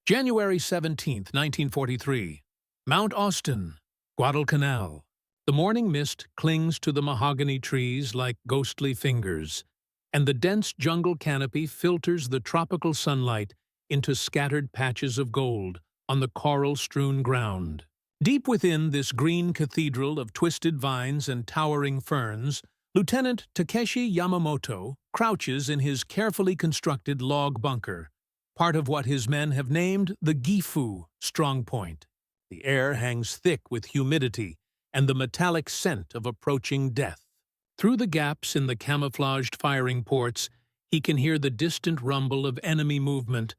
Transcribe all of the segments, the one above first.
January 17, 1943. Mount Austin, Guadalcanal. The morning mist clings to the mahogany trees like ghostly fingers, and the dense jungle canopy filters the tropical sunlight into scattered patches of gold on the coral-strewn ground. Deep within this green cathedral of twisted vines and towering ferns, Lieutenant Takeshi Yamamoto crouches in his carefully constructed log bunker, part of what his men have named the Gifu strongpoint. The air hangs thick with humidity and the metallic scent of approaching death. Through the gaps in the camouflaged firing ports, he can hear the distant rumble of enemy movement,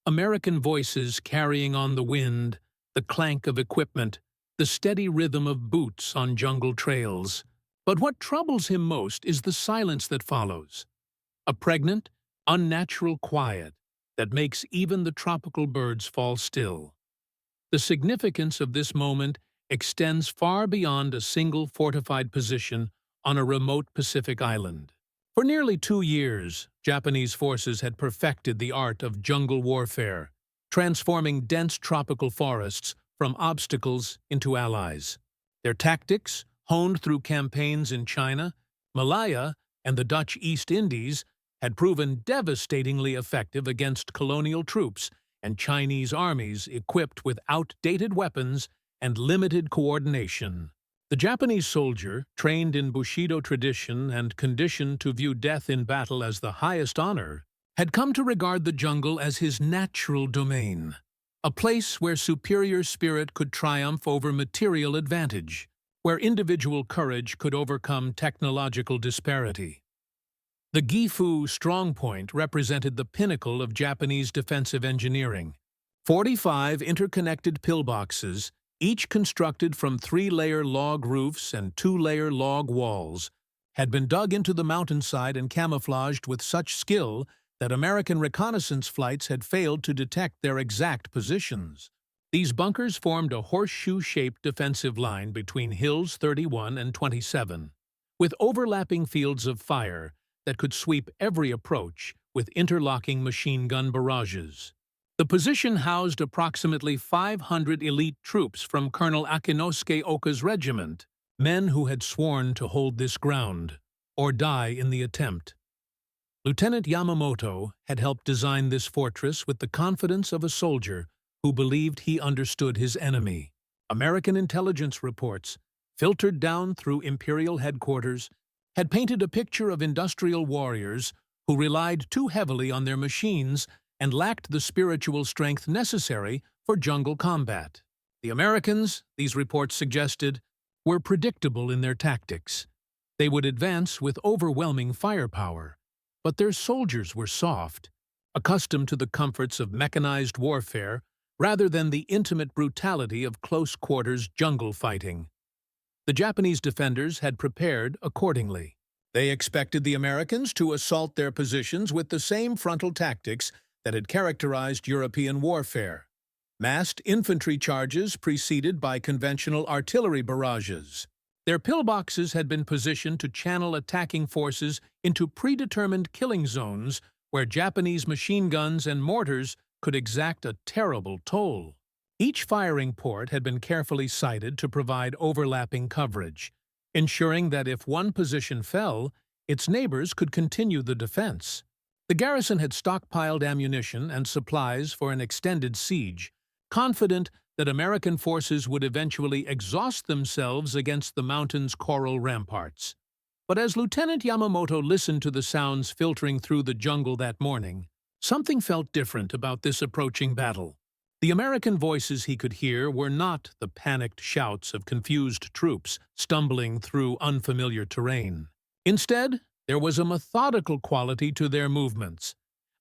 American voices carrying on the wind, the clank of equipment, the steady rhythm of boots on jungle trails. But what troubles him most is the silence that follows. A pregnant, unnatural quiet that makes even the tropical birds fall still. The significance of this moment extends far beyond a single fortified position on a remote Pacific island. For nearly 2 years, Japanese forces had perfected the art of jungle warfare, transforming dense tropical forests from obstacles into allies. Their tactics, honed through campaigns in China, Malaya, and the Dutch East Indies, had proven devastatingly effective against colonial troops and Chinese armies equipped with outdated weapons and limited coordination. The Japanese soldier, trained in Bushido tradition and conditioned to view death in battle as the highest honor, had come to regard the jungle as his natural domain, a place where superior spirit could triumph over material advantage, where individual courage could overcome technological disparity. The Gifu strongpoint represented the pinnacle of Japanese defensive engineering. 45 interconnected pillboxes, each constructed from 3-layer log roofs and 2-layer log walls, had been dug into the mountainside and camouflaged with such skill that American reconnaissance flights had failed to detect their exact positions. These bunkers formed a horseshoe-shaped defensive line between hills 31 and 27, with overlapping fields of fire that could sweep every approach with interlocking machine gun barrages. The position housed approximately 500 elite troops from Colonel Akinosuke Oka's regiment, men who had sworn to hold this ground, or die in the attempt. Lieutenant Yamamoto had helped design this fortress with the confidence of a soldier who believed he understood his enemy. American intelligence reports, filtered down through Imperial headquarters, had painted a picture of industrial warriors who relied too heavily on their machines and lacked the spiritual strength necessary for jungle combat. The Americans, these reports suggested, were predictable in their tactics. They would advance with overwhelming firepower, but their soldiers were soft, accustomed to the comforts of mechanized warfare rather than the intimate brutality of close-quarters jungle fighting. The Japanese defenders had prepared accordingly. They expected the Americans to assault their positions with the same frontal tactics that had characterized European warfare. Massed infantry charges preceded by conventional artillery barrages. Their pillboxes had been positioned to channel attacking forces into predetermined killing zones where Japanese machine guns and mortars could exact a terrible toll. Each firing port had been carefully sited to provide overlapping coverage, ensuring that if one position fell, its neighbors could continue the defense. The garrison had stockpiled ammunition and supplies for an extended siege, confident that American forces would eventually exhaust themselves against the mountain's coral ramparts. But as Lieutenant Yamamoto listened to the sounds filtering through the jungle that morning, something felt different about this approaching battle. The American voices he could hear were not the panicked shouts of confused troops stumbling through unfamiliar terrain. Instead, there was a methodical quality to their movements,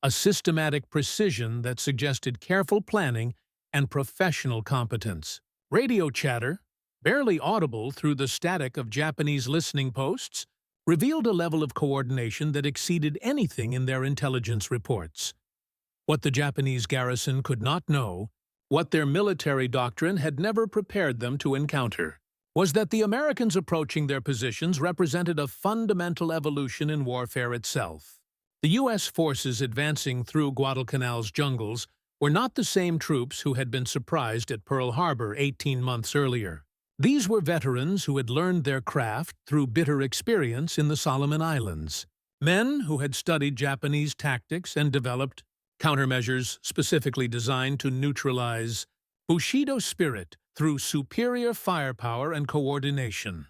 a systematic precision that suggested careful planning and professional competence. Radio chatter, barely audible through the static of Japanese listening posts, revealed a level of coordination that exceeded anything in their intelligence reports. What the Japanese garrison could not know, what their military doctrine had never prepared them to encounter, was that the Americans approaching their positions represented a fundamental evolution in warfare itself. The U.S. forces advancing through Guadalcanal's jungles were not the same troops who had been surprised at Pearl Harbor 18 months earlier. These were veterans who had learned their craft through bitter experience in the Solomon Islands. Men who had studied Japanese tactics and developed countermeasures specifically designed to neutralize Bushido spirit through superior firepower and coordination.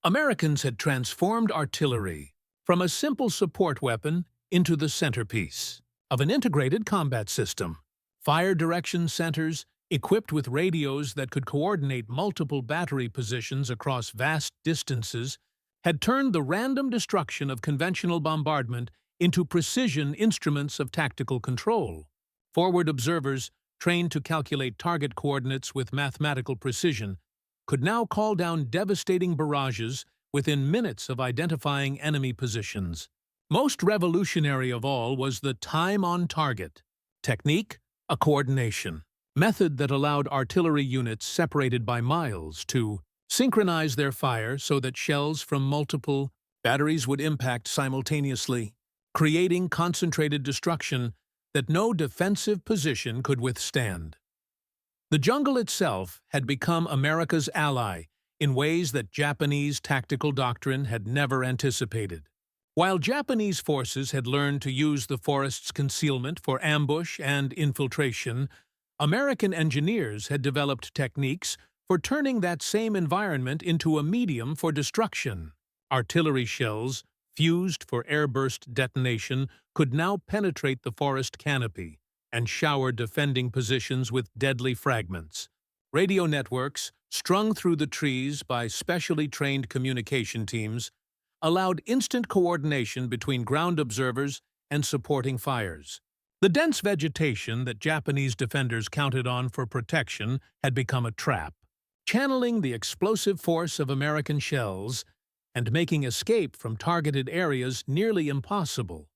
Americans had transformed artillery from a simple support weapon into the centerpiece of an integrated combat system. Fire direction centers, equipped with radios that could coordinate multiple battery positions across vast distances, had turned the random destruction of conventional bombardment into precision instruments of tactical control. Forward observers, trained to calculate target coordinates with mathematical precision, could now call down devastating barrages within minutes of identifying enemy positions. Most revolutionary of all was the time on target technique, a coordination method that allowed artillery units separated by miles to synchronize their fire so that shells from multiple batteries would impact simultaneously, creating concentrated destruction that no defensive position could withstand. The jungle itself had become America's ally in ways that Japanese tactical doctrine had never anticipated. While Japanese forces had learned to use the forest's concealment for ambush and infiltration, American engineers had developed techniques for turning that same environment into a medium for destruction. Artillery shells, fused for airburst detonation, could now penetrate the forest canopy and shower defending positions with deadly fragments. Radio networks, strung through the trees by specially trained communication teams, allowed instant coordination between ground observers and supporting fires. The dense vegetation that Japanese defenders counted on for protection had become a trap, channeling the explosive force of American shells and making escape from targeted areas nearly impossible.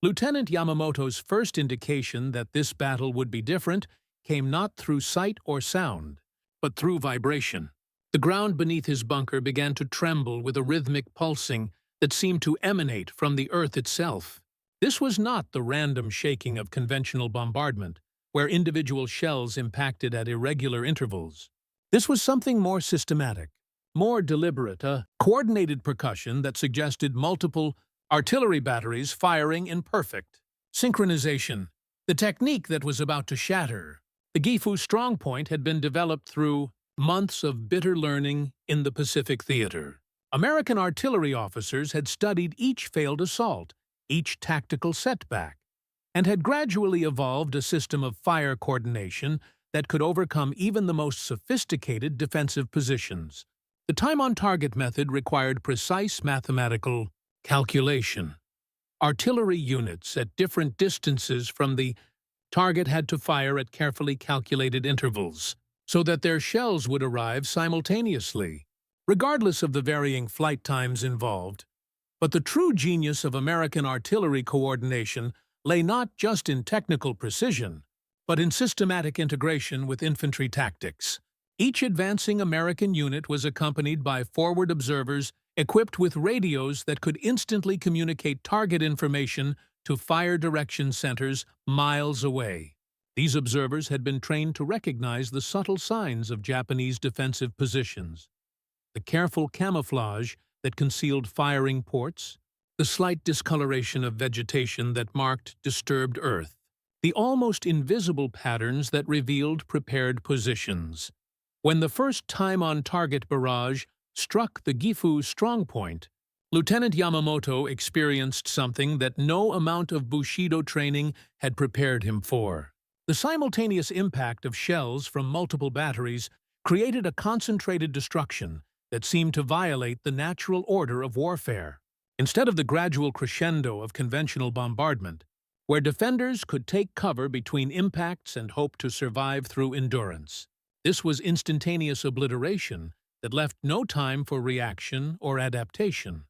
Lieutenant Yamamoto's first indication that this battle would be different came not through sight or sound, but through vibration. The ground beneath his bunker began to tremble with a rhythmic pulsing that seemed to emanate from the earth itself. This was not the random shaking of conventional bombardment, where individual shells impacted at irregular intervals. This was something more systematic, more deliberate, a coordinated percussion that suggested multiple artillery batteries firing in perfect synchronization. The technique that was about to shatter the Gifu strongpoint had been developed through months of bitter learning in the Pacific Theater. American artillery officers had studied each failed assault, each tactical setback, and had gradually evolved a system of fire coordination that could overcome even the most sophisticated defensive positions. The time-on-target method required precise mathematical calculation. Artillery units at different distances from the target had to fire at carefully calculated intervals, so that their shells would arrive simultaneously, regardless of the varying flight times involved. But the true genius of American artillery coordination lay not just in technical precision, but in systematic integration with infantry tactics. Each advancing American unit was accompanied by forward observers equipped with radios that could instantly communicate target information to fire direction centers miles away. These observers had been trained to recognize the subtle signs of Japanese defensive positions, the careful camouflage that concealed firing ports, the slight discoloration of vegetation that marked disturbed earth, the almost invisible patterns that revealed prepared positions. When the first time-on-target barrage struck the Gifu strongpoint, Lieutenant Yamamoto experienced something that no amount of Bushido training had prepared him for. The simultaneous impact of shells from multiple batteries created a concentrated destruction that seemed to violate the natural order of warfare. Instead of the gradual crescendo of conventional bombardment, where defenders could take cover between impacts and hope to survive through endurance, this was instantaneous obliteration that left no time for reaction or adaptation.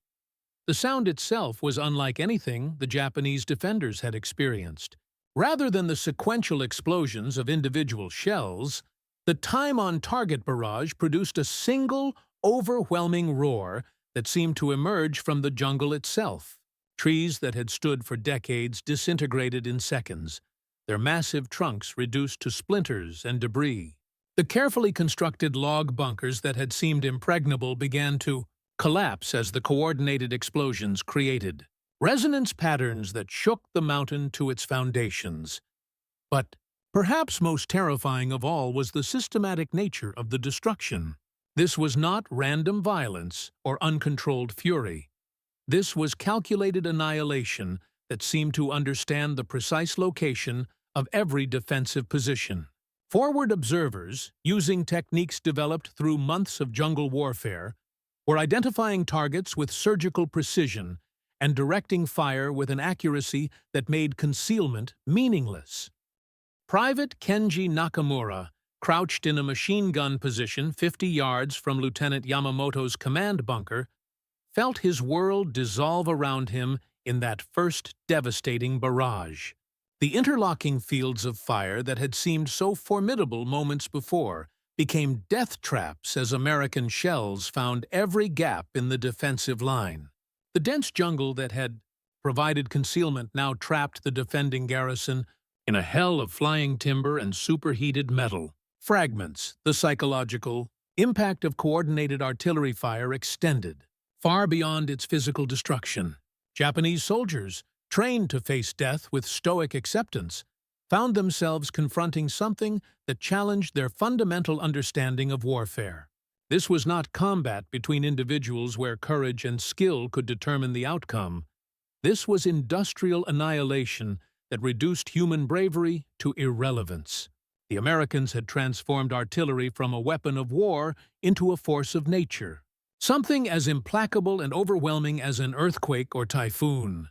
The sound itself was unlike anything the Japanese defenders had experienced. Rather than the sequential explosions of individual shells, the time-on-target barrage produced a single, overwhelming roar that seemed to emerge from the jungle itself. Trees that had stood for decades disintegrated in seconds, their massive trunks reduced to splinters and debris. The carefully constructed log bunkers that had seemed impregnable began to collapse as the coordinated explosions created resonance patterns that shook the mountain to its foundations. But perhaps most terrifying of all was the systematic nature of the destruction. This was not random violence or uncontrolled fury. This was calculated annihilation that seemed to understand the precise location of every defensive position. Forward observers, using techniques developed through months of jungle warfare, were identifying targets with surgical precision and directing fire with an accuracy that made concealment meaningless. Private Kenji Nakamura, crouched in a machine gun position 50 yards from Lieutenant Yamamoto's command bunker, felt his world dissolve around him in that first devastating barrage. The interlocking fields of fire that had seemed so formidable moments before became death traps as American shells found every gap in the defensive line. The dense jungle that had provided concealment now trapped the defending garrison in a hell of flying timber and superheated metal. Fragments, the psychological impact of coordinated artillery fire extended far beyond its physical destruction. Japanese soldiers, trained to face death with stoic acceptance, found themselves confronting something that challenged their fundamental understanding of warfare. This was not combat between individuals where courage and skill could determine the outcome. This was industrial annihilation that reduced human bravery to irrelevance. The Americans had transformed artillery from a weapon of war into a force of nature, something as implacable and overwhelming as an earthquake or typhoon.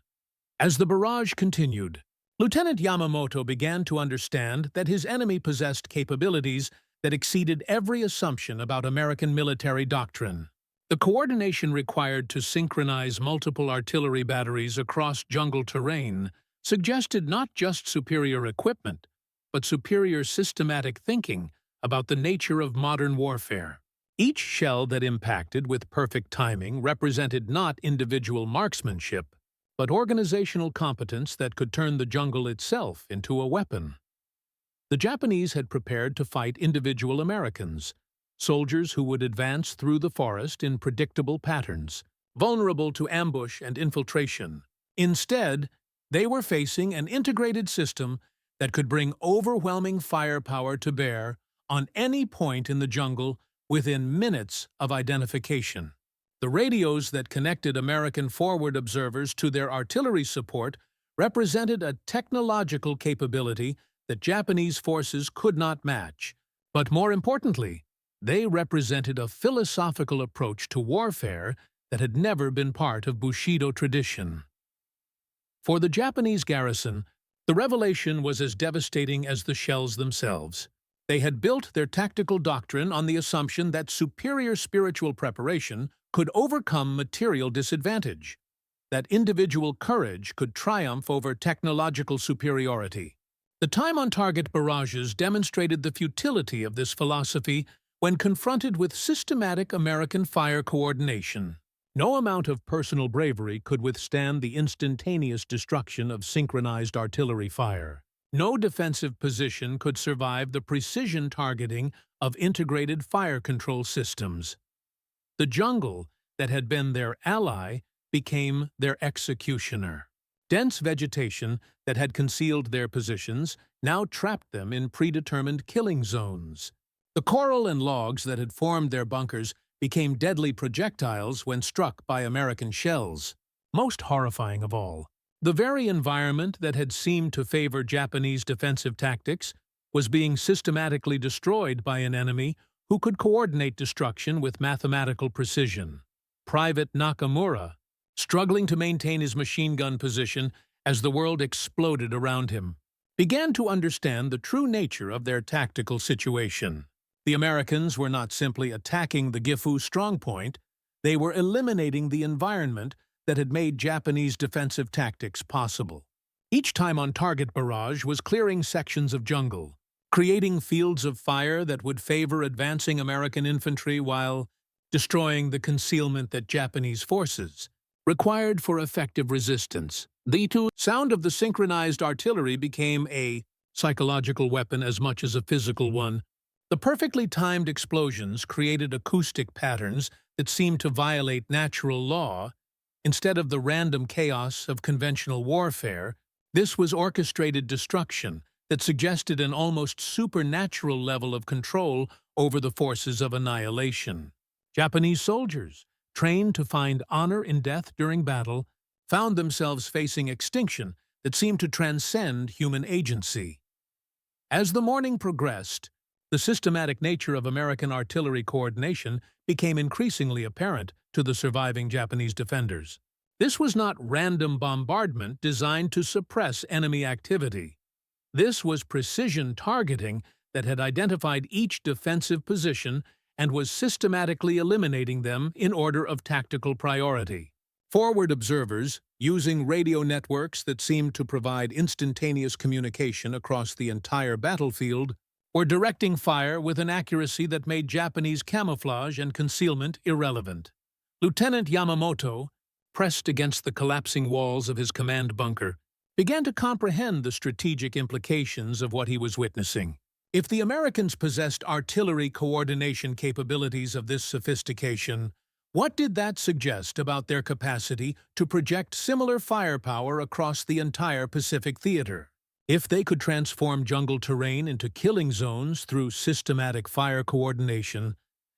As the barrage continued, Lieutenant Yamamoto began to understand that his enemy possessed capabilities that exceeded every assumption about American military doctrine. The coordination required to synchronize multiple artillery batteries across jungle terrain suggested not just superior equipment, but superior systematic thinking about the nature of modern warfare. Each shell that impacted with perfect timing represented not individual marksmanship, but organizational competence that could turn the jungle itself into a weapon. The Japanese had prepared to fight individual Americans, soldiers who would advance through the forest in predictable patterns, vulnerable to ambush and infiltration. Instead, they were facing an integrated system that could bring overwhelming firepower to bear on any point in the jungle within minutes of identification. The radios that connected American forward observers to their artillery support represented a technological capability that Japanese forces could not match. But more importantly, they represented a philosophical approach to warfare that had never been part of Bushido tradition. For the Japanese garrison, the revelation was as devastating as the shells themselves. They had built their tactical doctrine on the assumption that superior spiritual preparation could overcome material disadvantage, that individual courage could triumph over technological superiority. The time-on-target barrages demonstrated the futility of this philosophy when confronted with systematic American fire coordination. No amount of personal bravery could withstand the instantaneous destruction of synchronized artillery fire. No defensive position could survive the precision targeting of integrated fire control systems. The jungle that had been their ally became their executioner. Dense vegetation that had concealed their positions now trapped them in predetermined killing zones. The coral and logs that had formed their bunkers became deadly projectiles when struck by American shells. Most horrifying of all, the very environment that had seemed to favor Japanese defensive tactics was being systematically destroyed by an enemy who could coordinate destruction with mathematical precision. Private Nakamura, struggling to maintain his machine gun position as the world exploded around him, began to understand the true nature of their tactical situation. The Americans were not simply attacking the Gifu strongpoint, they were eliminating the environment that had made Japanese defensive tactics possible. Each time-on-target barrage was clearing sections of jungle, creating fields of fire that would favor advancing American infantry while destroying the concealment that Japanese forces required for effective resistance. The sound of the synchronized artillery became a psychological weapon as much as a physical one. The perfectly timed explosions created acoustic patterns that seemed to violate natural law. Instead of the random chaos of conventional warfare, this was orchestrated destruction that suggested an almost supernatural level of control over the forces of annihilation. Japanese soldiers, trained to find honor in death during battle, found themselves facing extinction that seemed to transcend human agency. As the morning progressed, the systematic nature of American artillery coordination became increasingly apparent to the surviving Japanese defenders. This was not random bombardment designed to suppress enemy activity. This was precision targeting that had identified each defensive position and was systematically eliminating them in order of tactical priority. Forward observers, using radio networks that seemed to provide instantaneous communication across the entire battlefield, were directing fire with an accuracy that made Japanese camouflage and concealment irrelevant. Lieutenant Yamamoto, pressed against the collapsing walls of his command bunker, began to comprehend the strategic implications of what he was witnessing. If the Americans possessed artillery coordination capabilities of this sophistication, what did that suggest about their capacity to project similar firepower across the entire Pacific theater? If they could transform jungle terrain into killing zones through systematic fire coordination,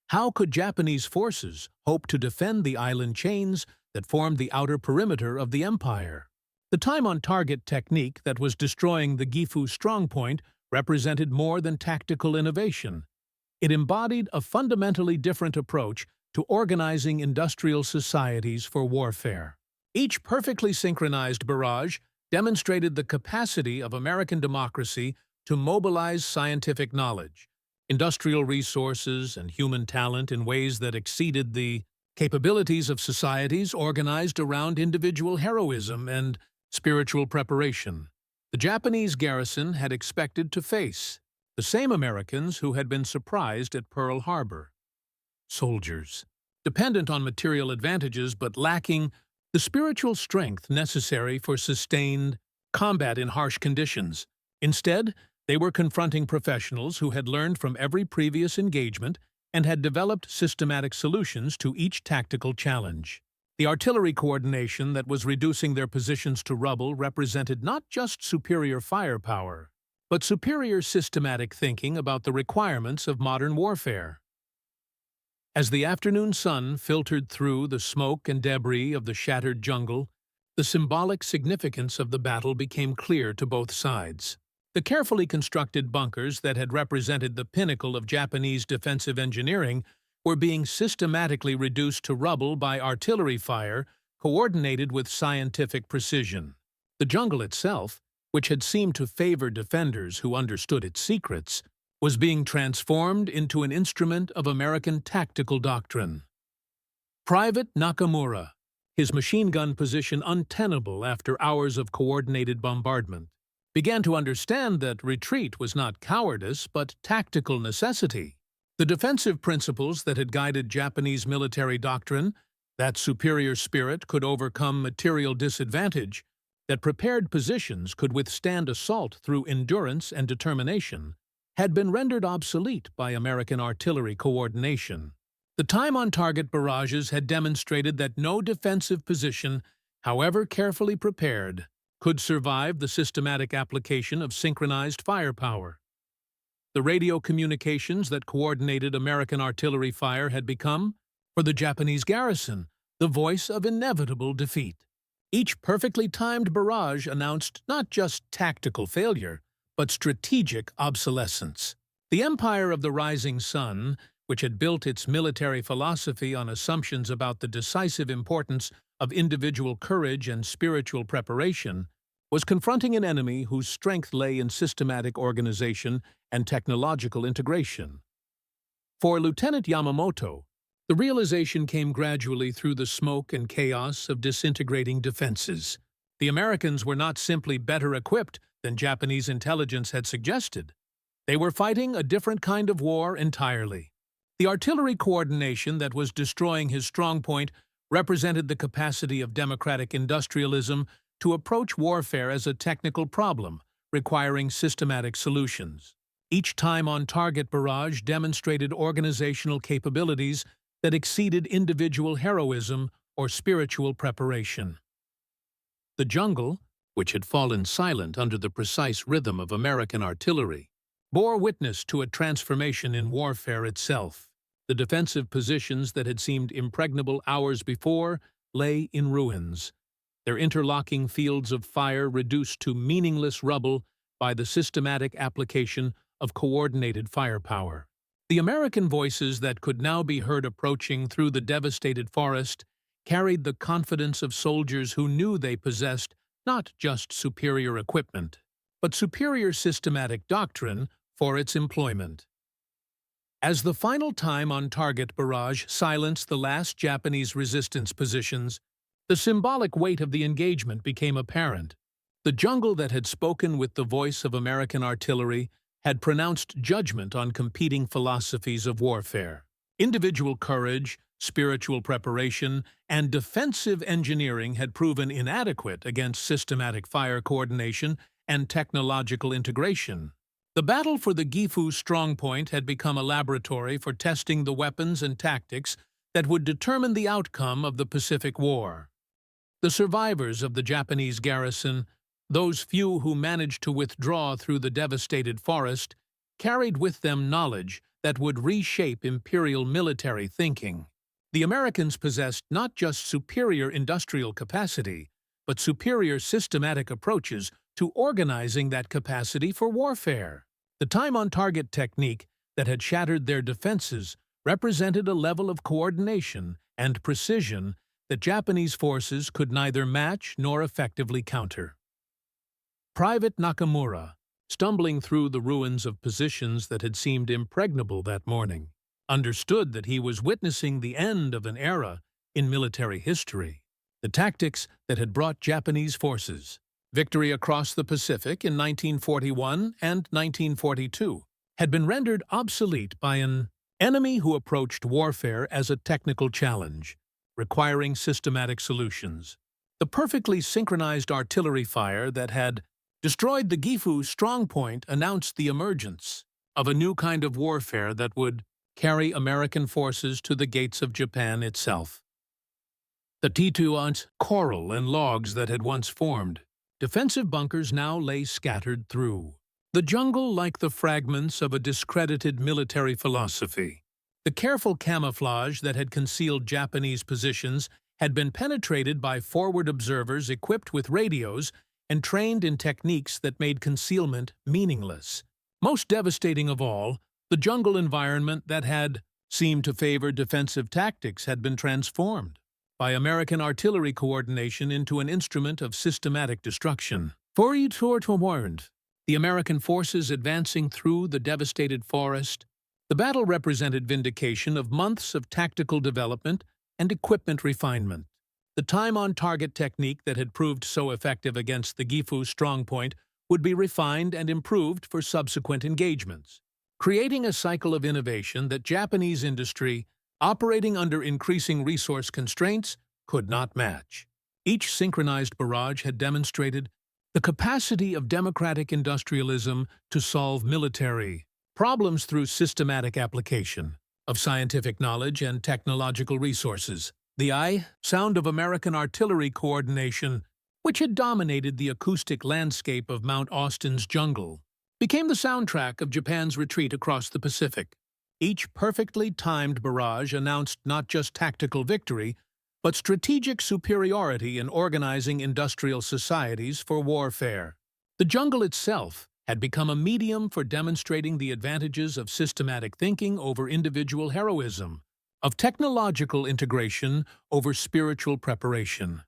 how could Japanese forces hope to defend the island chains that formed the outer perimeter of the empire? The time-on-target technique that was destroying the Gifu strongpoint represented more than tactical innovation. It embodied a fundamentally different approach to organizing industrial societies for warfare. Each perfectly synchronized barrage demonstrated the capacity of American democracy to mobilize scientific knowledge, industrial resources, and human talent in ways that exceeded the capabilities of societies organized around individual heroism and spiritual preparation. The Japanese garrison had expected to face the same Americans who had been surprised at Pearl Harbor. Soldiers, dependent on material advantages but lacking the spiritual strength necessary for sustained combat in harsh conditions. Instead, they were confronting professionals who had learned from every previous engagement and had developed systematic solutions to each tactical challenge. The artillery coordination that was reducing their positions to rubble represented not just superior firepower, but superior systematic thinking about the requirements of modern warfare. As the afternoon sun filtered through the smoke and debris of the shattered jungle, the symbolic significance of the battle became clear to both sides. The carefully constructed bunkers that had represented the pinnacle of Japanese defensive engineering were being systematically reduced to rubble by artillery fire coordinated with scientific precision. The jungle itself, which had seemed to favor defenders who understood its secrets, was being transformed into an instrument of American tactical doctrine. Private Nakamura, his machine gun position untenable after hours of coordinated bombardment, began to understand that retreat was not cowardice but tactical necessity. The defensive principles that had guided Japanese military doctrine, that superior spirit could overcome material disadvantage, that prepared positions could withstand assault through endurance and determination, had been rendered obsolete by American artillery coordination. The time-on-target barrages had demonstrated that no defensive position, however carefully prepared, could survive the systematic application of synchronized firepower. The radio communications that coordinated American artillery fire had become, for the Japanese garrison, the voice of inevitable defeat. Each perfectly timed barrage announced not just tactical failure, but strategic obsolescence. The Empire of the Rising Sun, which had built its military philosophy on assumptions about the decisive importance of individual courage and spiritual preparation, was confronting an enemy whose strength lay in systematic organization and technological integration. For Lieutenant Yamamoto, the realization came gradually through the smoke and chaos of disintegrating defenses. The Americans were not simply better equipped than Japanese intelligence had suggested. They were fighting a different kind of war entirely. The artillery coordination that was destroying his strongpoint represented the capacity of democratic industrialism to approach warfare as a technical problem, requiring systematic solutions. Each time-on-target barrage demonstrated organizational capabilities that exceeded individual heroism or spiritual preparation. The jungle, which had fallen silent under the precise rhythm of American artillery, bore witness to a transformation in warfare itself. The defensive positions that had seemed impregnable hours before lay in ruins, their interlocking fields of fire reduced to meaningless rubble by the systematic application of coordinated firepower. The American voices that could now be heard approaching through the devastated forest carried the confidence of soldiers who knew they possessed not just superior equipment, but superior systematic doctrine for its employment. As the final time-on-target barrage silenced the last Japanese resistance positions, the symbolic weight of the engagement became apparent. The jungle that had spoken with the voice of American artillery had pronounced judgment on competing philosophies of warfare. Individual courage, spiritual preparation, and defensive engineering had proven inadequate against systematic fire coordination and technological integration. The battle for the Gifu strongpoint had become a laboratory for testing the weapons and tactics that would determine the outcome of the Pacific War. The survivors of the Japanese garrison, those few who managed to withdraw through the devastated forest, carried with them knowledge that would reshape imperial military thinking. The Americans possessed not just superior industrial capacity, but superior systematic approaches to organizing that capacity for warfare. The time-on-target technique that had shattered their defenses represented a level of coordination and precision that Japanese forces could neither match nor effectively counter. Private Nakamura, stumbling through the ruins of positions that had seemed impregnable that morning, understood that he was witnessing the end of an era in military history. The tactics that had brought Japanese forces victory across the Pacific in 1941 and 1942 had been rendered obsolete by an enemy who approached warfare as a technical challenge, requiring systematic solutions. The perfectly synchronized artillery fire that had destroyed the Gifu strongpoint announced the emergence of a new kind of warfare that would carry American forces to the gates of Japan itself. The Tituan's coral and logs that had once formed defensive bunkers now lay scattered through the jungle like the fragments of a discredited military philosophy. The careful camouflage that had concealed Japanese positions had been penetrated by forward observers equipped with radios and trained in techniques that made concealment meaningless. Most devastating of all, the jungle environment that had seemed to favor defensive tactics had been transformed by American artillery coordination into an instrument of systematic destruction. The American forces advancing through the devastated forest, the battle represented vindication of months of tactical development and equipment refinement. The time-on-target technique that had proved so effective against the Gifu strongpoint would be refined and improved for subsequent engagements, creating a cycle of innovation that Japanese industry, operating under increasing resource constraints, could not match. Each synchronized barrage had demonstrated the capacity of democratic industrialism to solve military problems through systematic application of scientific knowledge and technological resources. The sound of American artillery coordination, which had dominated the acoustic landscape of Mount Austin's jungle, became the soundtrack of Japan's retreat across the Pacific. Each perfectly timed barrage announced not just tactical victory, but strategic superiority in organizing industrial societies for warfare. The jungle itself had become a medium for demonstrating the advantages of systematic thinking over individual heroism, of technological integration over spiritual preparation.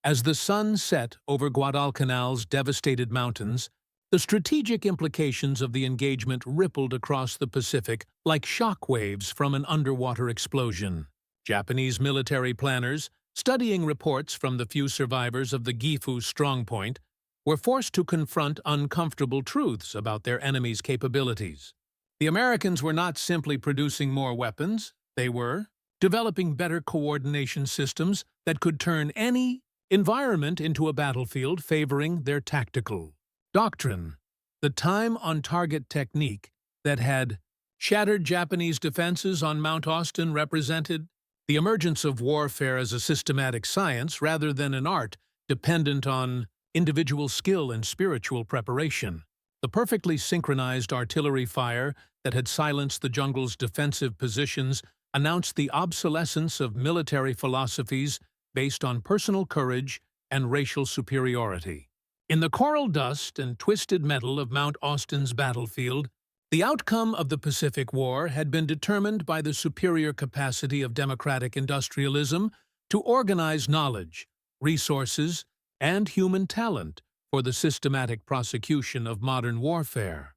As the sun set over Guadalcanal's devastated mountains, the strategic implications of the engagement rippled across the Pacific like shock waves from an underwater explosion. Japanese military planners, studying reports from the few survivors of the Gifu strongpoint, were forced to confront uncomfortable truths about their enemy's capabilities. The Americans were not simply producing more weapons, they were developing better coordination systems that could turn any environment into a battlefield, favoring their tactical doctrine. The time-on-target technique that had shattered Japanese defenses on Mount Austin represented the emergence of warfare as a systematic science rather than an art dependent on individual skill and spiritual preparation. The perfectly synchronized artillery fire that had silenced the jungle's defensive positions announced the obsolescence of military philosophies based on personal courage and racial superiority. In the coral dust and twisted metal of Mount Austin's battlefield, the outcome of the Pacific War had been determined by the superior capacity of democratic industrialism to organize knowledge, resources, and human talent for the systematic prosecution of modern warfare.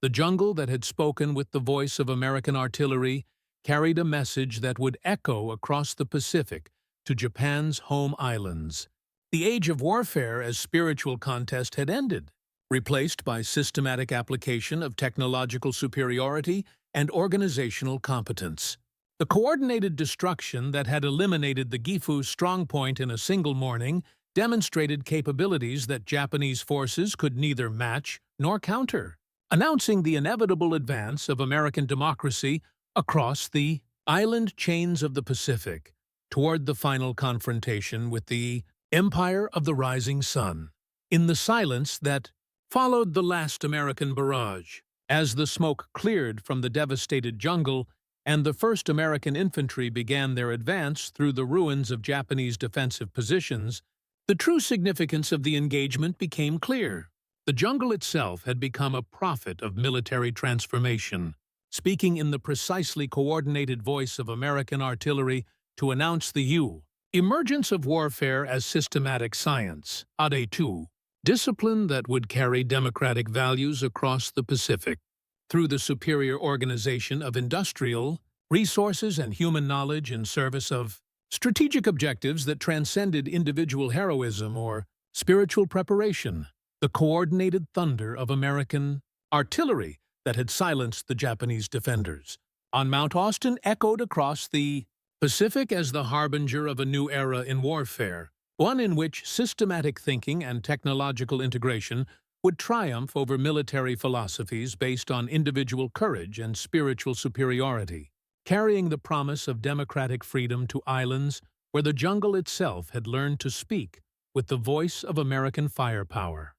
The jungle that had spoken with the voice of American artillery carried a message that would echo across the Pacific to Japan's home islands. The age of warfare as spiritual contest had ended, replaced by systematic application of technological superiority and organizational competence. The coordinated destruction that had eliminated the Gifu strongpoint in a single morning demonstrated capabilities that Japanese forces could neither match nor counter, announcing the inevitable advance of American democracy across the island chains of the Pacific toward the final confrontation with the Empire of the Rising Sun. In the silence that followed the last American barrage, as the smoke cleared from the devastated jungle and the first American infantry began their advance through the ruins of Japanese defensive positions, the true significance of the engagement became clear. The jungle itself had become a prophet of military transformation, speaking in the precisely coordinated voice of American artillery to announce the emergence of warfare as systematic science, Ade 2, discipline that would carry democratic values across the Pacific. Through the superior organization of industrial resources and human knowledge in service of strategic objectives that transcended individual heroism or spiritual preparation, the coordinated thunder of American artillery that had silenced the Japanese defenders on Mount Austin echoed across the Pacific as the harbinger of a new era in warfare, one in which systematic thinking and technological integration would triumph over military philosophies based on individual courage and spiritual superiority, carrying the promise of democratic freedom to islands where the jungle itself had learned to speak with the voice of American firepower.